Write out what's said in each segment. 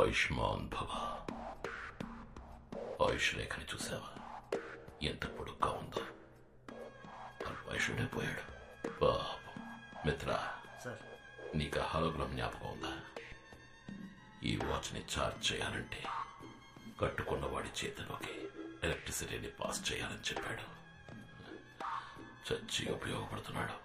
ఆయుష్మాన్ భవ. ఆయుష్ రేఖని చూసావా? ఎంత పొడుగ్గా ఉందో. అల్పాయుషుడే పోయాడు. పాపం. మిత్ర, నీకు హాలోగ్రామ్ జ్ఞాపకం ఉందా? ఈ వాచ్ని ఛార్జ్ చేయాలంటే కట్టుకున్న వాడి చేతిలోకి ఎలక్ట్రిసిటీని పాస్ చేయాలని చెప్పాడు. చచ్చి ఉపయోగపడుతున్నాడు.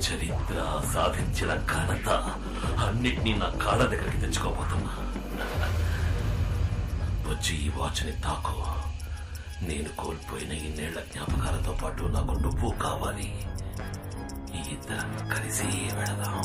చరిత్ర సాధించిన ఘనత అన్నిటినీ నా కాళ్ళ దగ్గరికి తెచ్చుకోబోతున్నా. వచ్చి ఈ వాచ్ని తాకు. నేను కోల్పోయిన ఇన్నేళ్ల జ్ఞాపకాలతో పాటు నాకు నువ్వు కావాలి. ఈ ఇద్దరం కలిసి వెళదాం.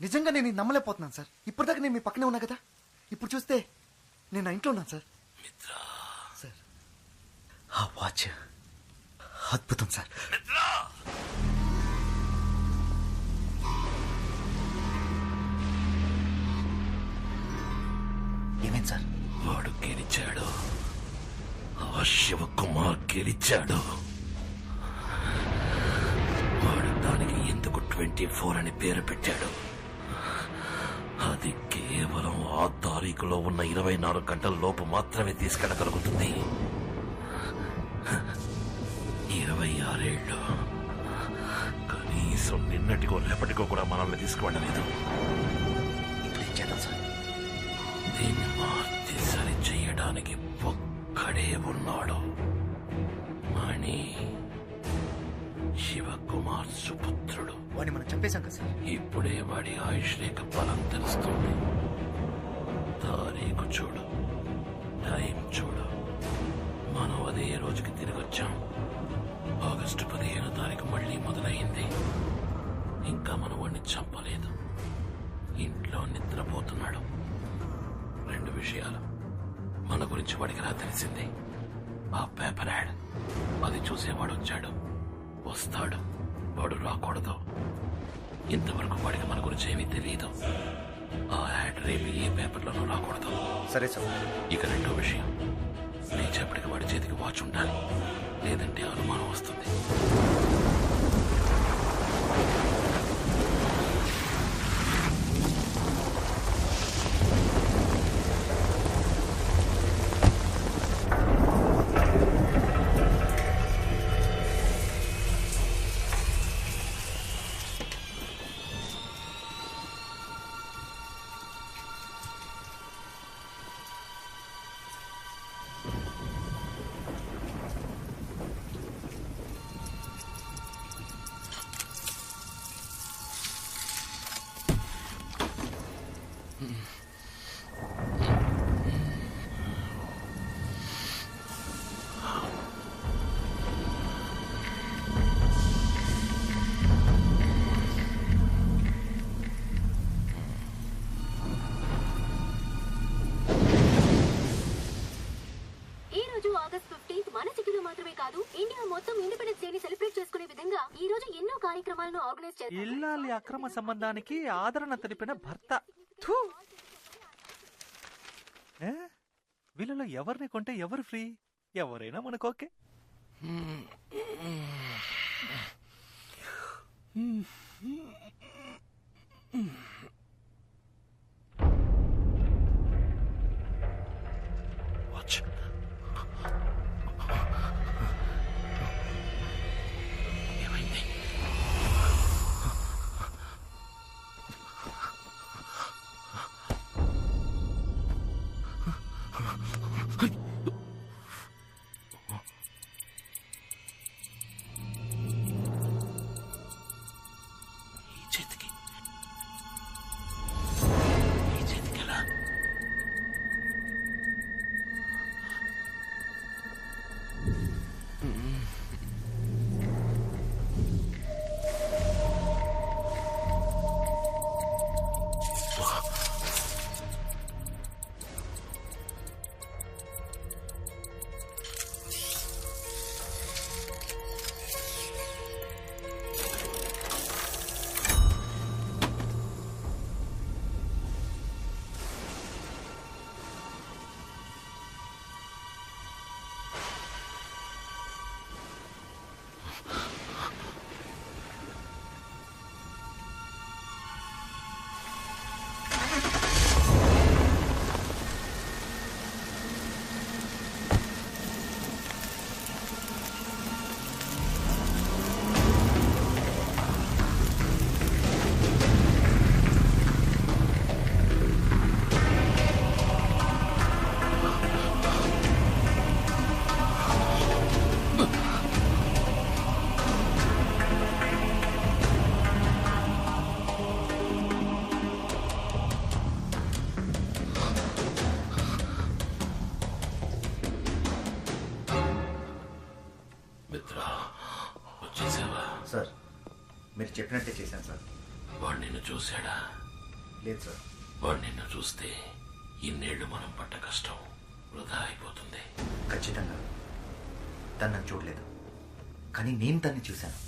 నిజంగా నేను నమ్మలేకపోతున్నాను సార్. ఇప్పటిదాకా నేను మీ పక్కనే ఉన్నా కదా, ఇప్పుడు చూస్తే నేను నా ఇంట్లో ఉన్నాను సార్. సార్ ఆ వాచ్ అద్భుతం సార్. ఏమైంది సార్? వాడు గెలిచాడు. ఆ శివకుమార్ గెలిచాడు. వాడు దానికి ఎందుకు 24 అని పేరు పెట్టాడు? అది కేవలం ఆ తారీఖులో ఉన్న 24 గంటల లోపు మాత్రమే తీసుకెళ్ళగలుగుతుంది. 26 ఏళ్ళు కనీసం నిన్నటికో రేపటికో కూడా మనల్ని తీసుకువెళ్ళలేదు. దీన్ని మార్చి సరి చేయడానికి ఒక్కడే ఉన్నాడు. మణి, శివకుమార్ సుపుత్రుడు. వాడిని మనం చంపేశాం కదా సార్. ఇప్పుడే వాడి ఆయుష్ రేఖ బలం తెలుస్తుంది. తారీఖు చూడు, టైం చూడు. మనం అదే రోజుకి తిరిగి వచ్చాం. ఆగస్టు 15వ తారీఖు మళ్ళీ మొదలైంది. ఇంకా మనం వాడిని చంపలేదు. ఇంట్లో నిద్రపోతున్నాడు. 2 విషయాలు మన గురించి వాడికి రా తెలిసింది. ఆ పేపర్ యాడ్, అది చూసేవాడు వచ్చాడు, వస్తాడు. వాడు రాకూడదు. ఇంతవరకు వాడికి మన గురించి ఏమీ తెలియదు. ఆ యాడ్ రేపు ఏ పేపర్లోనూ రాకూడదు. సరే సార్. ఇక 2వ విషయం, లేచేపటికి వాడి చేతికి వాచ్ ఉండాలి, లేదంటే అనుమానం వస్తుంది. కార్యక్రమాలను ఆర్గనైజ్ చేస్తారు. ఇల్లాలి అక్రమ సంబంధానికి ఆదరణ తెలిపిన భర్త. థూ! ఏ? వీళ్ళలో ఎవరిని కొంటే ఎవరు ఫ్రీ? ఎవరైనా మనకు ఓకే. వాచ్ ఏమైంది? ఈ చేతికి ఎలా? మిత్రా, వచ్చేసావా? సార్ మీరు చెప్పినట్టే చేశాను సార్. వాడు నిన్ను చూశాడా? లేదు సార్. వాడు నిన్ను చూస్తే ఇన్నేళ్లు మనం పడ్డ కష్టం వృధా అయిపోతుంది. ఖచ్చితంగా తను నన్ను చూడలేదు, కానీ నేను తన్ని చూశాను.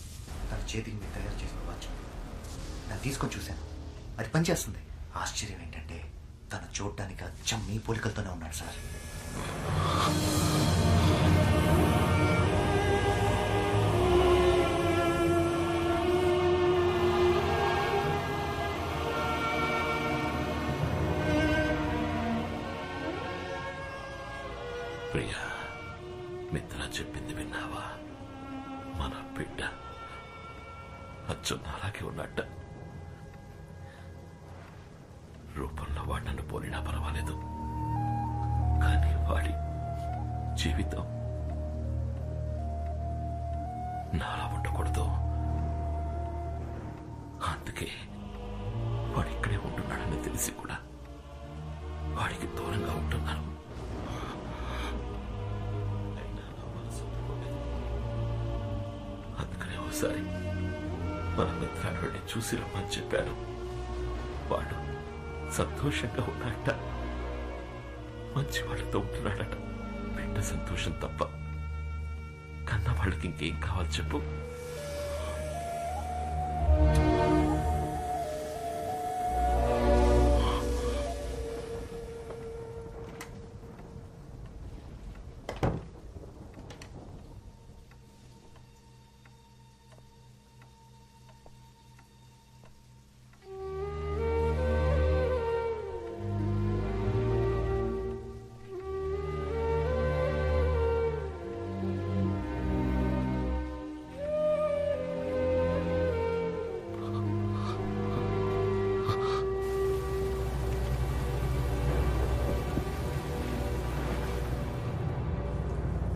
తన చేతికి మీరు తయారు చేసిన వాచ్ నన్ను తీసుకొని చూశాను. అది పనిచేస్తుంది. ఆశ్చర్యం ఏంటంటే తను చూడటానికి అచ్చం మీ పోలికలతోనే ఉన్నాడు సార్. ప్రియా, మిత్ర చెప్పింది విన్నావా? మన బిడ్డ అచ్చం అలాగే ఉన్నట్ట. రూపంలో వాడు నన్ను పోలినా పర్వాలేదు, కానీ వాడి జీవితం నాలా ఉండకూడదు. అందుకే వాడు ఇక్కడే ఉంటున్నాడని తెలిసి కూడా వాడికి దూరంగా ఉంటున్నాను. అందుకనే ఒకసారి మన మిత్రాన్ని చూసి రమ్మని చెప్పాను. వాడు సంతోషంగా ఉన్నాడట, మంచి వాళ్ళతో ఉంటున్నాడట. బిడ్డ సంతోషం తప్ప కన్నా వాళ్ళకి ఇంకేం కావాలి చెప్పు?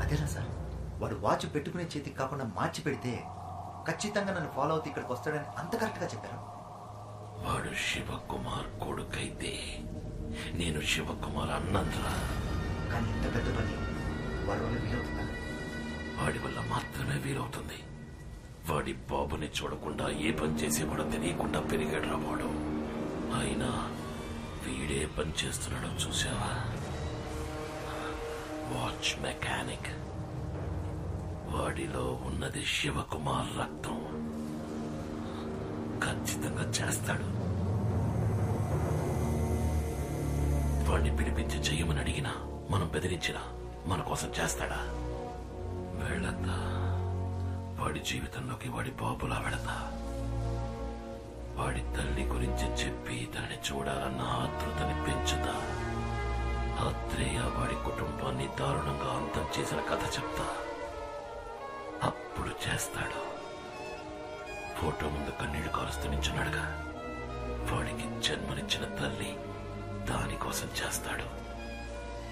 అదేనా సార్, వాడు వాచ్ పెట్టుకునే చేతికి కాకుండా మార్చి పెడితే ఖచ్చితంగా నన్ను ఫాలో అవుతూ ఇక్కడికి వస్తాడని అంత కరెక్ట్గా చెప్పారు. వాడు శివకుమార్ కొడుకైతే నేను శివకుమార్ అన్నందురా. కానీ ఇంత పెద్ద పని వాడి వల్ల వీలవుతుందా? వాడి వల్ల మాత్రమే వీలవుతుంది. వాడి బాబుని చూడకుండా ఏ పని చేసేవాడో తెలియకుండా పెరిగాడు వాడు. అయినా వీడే పని చేస్తున్నాడో చూసావా? Watch mechanic. వాడిలో ఉన్నది శివకుమార్ రక్తం. ఖచ్చితంగా చేస్తాడు. వాడిని పిలిపించి చెయ్యమని అడిగినా, మనం బెదిరించినా మన కోసం చేస్తాడా? వెళ్ళద్దా. వాడి జీవితంలోకి వాడి బాబులా వెళతా. వాడి తల్లి గురించి చెప్పి తనని చూడాలన్న ఆతృతని పెంచుతా. ఆత్రేయ వాడి కుటుంబాన్ని దారుణంగా అంతం చేసిన కథ చెప్తా. అప్పుడు చేస్తాడు. ఫోటో ముందు కన్నీళ్లు కారుస్తూ నించున్నాడుగా, వాడికి జన్మనిచ్చిన తల్లి దానికోసం చేస్తాడు.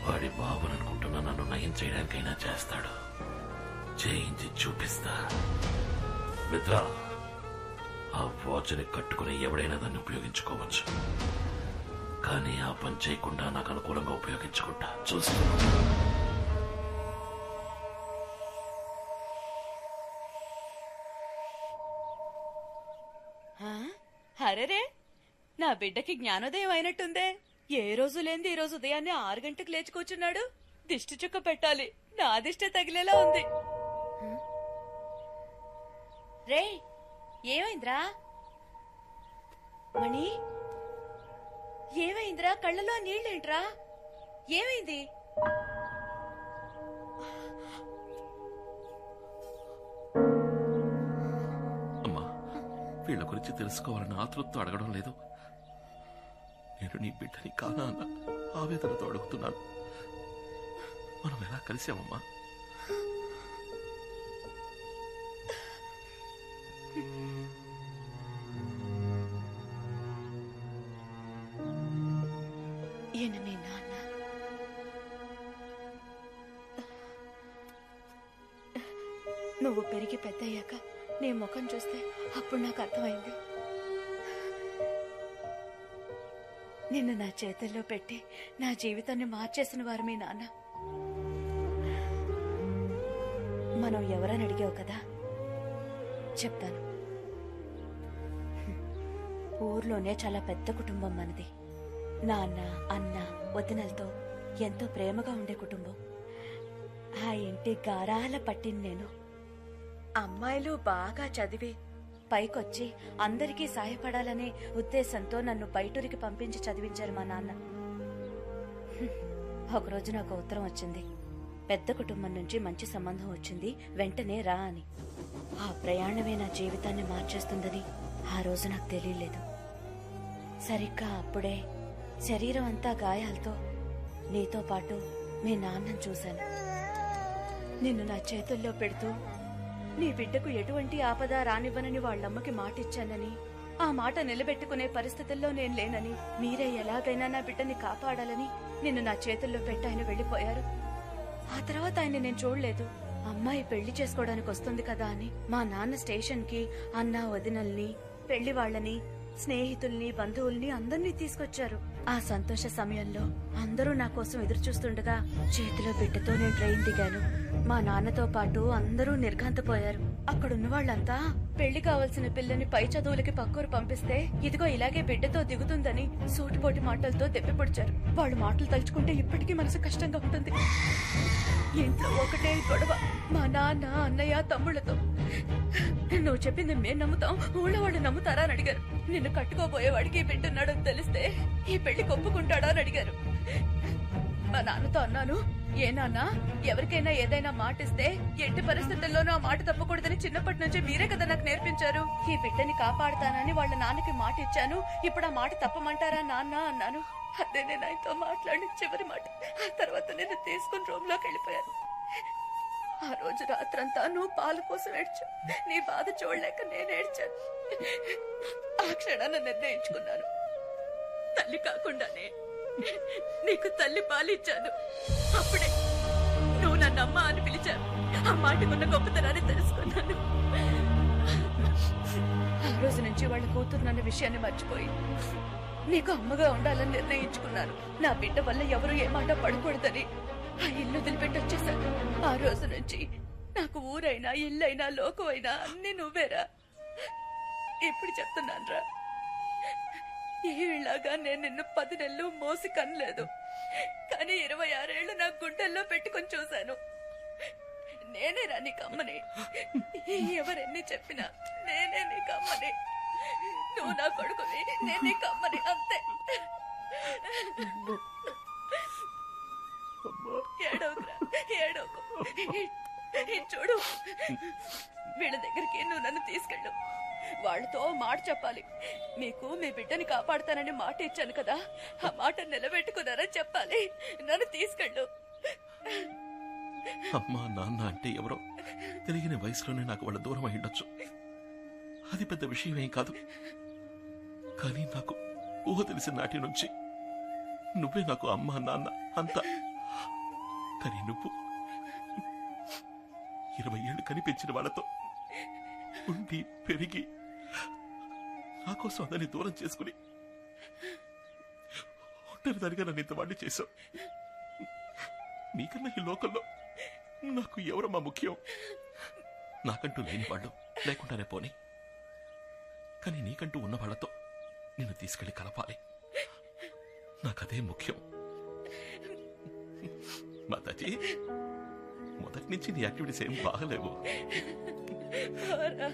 వాడి బాబుననుకుంటున్న నన్ను నయం చేయడానికైనా చేస్తాడు. చేయించి చూపిస్తా. మిత్ర, ఆ వాచ్ని కట్టుకుని ఎవడైనా దాన్ని ఉపయోగించుకోవచ్చు, కానీ ఆ పని చేయకుండా నాకు అనుకూలంగా ఉపయోగించుకుంటా. చూస్తున్నా. అరేరే, నా బిడ్డకి జ్ఞానోదయం అయినట్టుందే. ఏ రోజు లేంది ఈ రోజు ఉదయాన్నే 6 గంటలకు లేచి కూర్చున్నాడు. దిష్టి చుక్క పెట్టాలి, నా దిష్టే తగిలేలా ఉంది. రే, ఏమైందిరా మణి? ఏమైందిరా? కళ్ళలో నీళ్ళేంట్రా? ఏమైంది? అమ్మా, వీళ్ళ గురించి తెలుసుకోవాలని ఆతృతతో అడగడం లేదు. నేను నీ బిడ్డని కానా అన్న ఆవేదనతో అడుగుతున్నాను. మనం ఎలా కలిసామమ్మా? ఈయన మీ నాన్న. నువ్వు పెరిగి పెద్దయ్యాక నీ ముఖం చూస్తే అప్పుడు నాకు అర్థమైంది. నిన్ను నా చేతుల్లో పెట్టి నా జీవితాన్ని మార్చేసిన వారు మీ నాన్న. మనం ఎవరని అడిగావు కదా, చెప్తాను. ఊర్లోనే చాలా పెద్ద కుటుంబం మనది. నాన్న, అన్న, వదినలతో ఎంతో ప్రేమగా ఉండే కుటుంబం. ఆ ఇంటి గారాల పట్టిన నేను. అమ్మాయిలు బాగా చదివి పైకొచ్చి అందరికీ సాయపడాలనే ఉద్దేశంతో నన్ను బయటూరికి పంపించి చదివించారు మా నాన్న. ఒకరోజు నాకు ఉత్తరం వచ్చింది. పెద్ద కుటుంబం నుంచి మంచి సంబంధం వచ్చింది, వెంటనే రా అని. ఆ ప్రయాణమే నా జీవితాన్ని మార్చేస్తుందని ఆ రోజు నాకు తెలియలేదు. సరిగ్గా అప్పుడే శరీరం అంతా గాయాలతో నీతో పాటు మీ నాన్నను చూశాను. నిన్ను నా చేతుల్లో పెడుతూ నీ బిడ్డకు ఎటువంటి ఆపద రానివ్వనని వాళ్ళమ్మకి మాటిచ్చానని, ఆ మాట నిలబెట్టుకునే పరిస్థితుల్లో నేను లేనని, మీరే ఎలాగైనా నా బిడ్డని కాపాడాలని నిన్ను నా చేతుల్లో పెట్టి ఆయన వెళ్లిపోయారు. ఆ తర్వాత ఆయన నేను చూడలేదు. అమ్మాయి పెళ్లి చేసుకోవడానికి వస్తుంది కదా అని మా నాన్న స్టేషన్ కి అన్న, వదినల్ని, పెళ్లి వాళ్ళని, స్నేహితుల్ని, బంధువుల్ని అందరినీ తీసుకొచ్చారు. ఆ సంతోష సమయంలో అందరూ నా కోసం ఎదురు చూస్తుండగా చేతిలో బిడ్డతో నేను ట్రైన్ దిగాను. మా నాన్నతో పాటు అందరూ నిర్ఘాంతపోయారు. అక్కడున్న వాళ్ళంతా పెళ్లి కావాల్సిన పిల్లని పై చదువులకి పక్కూరు పంపిస్తే ఇదిగో ఇలాగే బిడ్డతో దిగుతుందని సూటిపోటి మాటలతో దెప్పిపొడిచారు. వాళ్ళ మాటలు తలుచుకుంటే ఇప్పటికీ మనసు కష్టంగా ఉంటుంది. ఇంట్లో ఒకటే గొడవ మా నాన్న, అన్నయ్య, తమ్ముళ్లతో. నువ్వు చెప్పింది మేం నమ్ముతాం, ఊళ్ళో వాళ్ళు నమ్ముతారా అని అడిగారు. నిన్ను కట్టుకోబోయేవాడికి బిడ్డన్నాడని తెలిస్తే ఈ పెళ్లి ఒప్పుకుంటాడా అని అడిగారు. మా నాన్నతో అన్నాను, ఏ నాన్న, ఎవరికైనా ఏదైనా మాటిస్తే ఎట్టి పరిస్థితుల్లోనూ ఆ మాట తప్పకూడదని చిన్నప్పటి నుంచి మీరే కదా నాకు నేర్పించారు. ఈ బిడ్డని కాపాడుతానని వాళ్ళ నాన్నకి మాట ఇచ్చాను, ఇప్పుడు ఆ మాట తప్పమంటారా నాన్న అన్నాను. అదే నేను ఆయనతో మాట్లాడిన చివరి మాట. ఆ తర్వాత నేను తీసుకుని రూమ్ లోకి వెళ్ళిపోయాను. ఆ రోజు రాత్రంతా నువ్వు పాల కోసం ఏడ్చావు. నీ బాధ చూడలేక నేను ఏడ్చాను. ఆ క్షణాన నిర్ణయించుకున్నాను, తల్లి కాకుండానే నీకు తల్లి పాలిచ్చాను. అప్పుడే నువ్వు నన్ను అమ్మ అని పిలిచావు. ఆ మాటకున్న గొప్పతనాన్ని తెలుసుకున్నాను. ఆ రోజు నుంచి వాళ్ళ కూతురున్న విషయాన్ని మర్చిపోయి నీకు అమ్మగా ఉండాలని నిర్ణయించుకున్నాను. నా బిడ్డ వల్ల ఎవరు ఏ మాట పడకూడదని ఆ ఇల్లు వదిలిపెట్టి వచ్చేసాను. ఆ రోజు నుంచి నాకు ఊరైనా, ఇల్లైనా, లోకమైనా అన్ని నువ్వేరా. ఇప్పుడు చెప్తున్నానురా, ఏలాగా నేను నిన్ను 10 నెలలు మోసి కనలేదు, కానీ 26 ఏళ్లు నా గుండెల్లో పెట్టుకొని చూశాను. నేనేరా నీకు అమ్మని. ఎవరెన్ని చెప్పినా నేనే నీకు అమ్మని. నువ్వు నా కొడుకువి, నేను నీ కమ్మని, అంతే. ఏడవకురా, ఏడవకు. చూడు, వీళ్ళ దగ్గరికి నువ్వు నన్ను తీసుకెళ్ళు. వాళ్ళతో మాట చెప్పాలి. మీకు మీ బిడ్డని కాపాడుతానని మాట ఇచ్చాను కదా, ఆ మాట నిలబెట్టుకున్నారని చెప్పాలి. నన్ను తీసుకెళ్ళు. అమ్మా నాన్న అంటే ఎవరో తెలియని వయసులోనే నాకు వాళ్ళ దూరం అయ్యుండొచ్చు. అది పెద్ద విషయమేం కాదు. కానీ నాకు ఊహ తెలిసిన నాటి నుంచి నువ్వే నాకు అమ్మా నాన్న అంతా. కానీ నువ్వు 20 ఏళ్ళు కనిపించిన వాళ్ళతో ఉండి పెరిగి నా కోసం అదని దూరం చేసుకుని ఒంటరిదానిగా నన్ను ఇంతవాడిని చేశావు. నీకన్నా ఈ లోకంలో నాకు ఎవరమ్మా ముఖ్యం? నాకంటూ లేని వాళ్ళు లేకుండానే పోనీ, కానీ నీకంటూ ఉన్న వాళ్లతో నిన్ను తీసుకెళ్లి కలపాలి. నాకదే ముఖ్యం. మాతాజీ, మొదటి నుంచి నీ యాక్టివిటీస్ ఏం బాగలేవు. పోరా.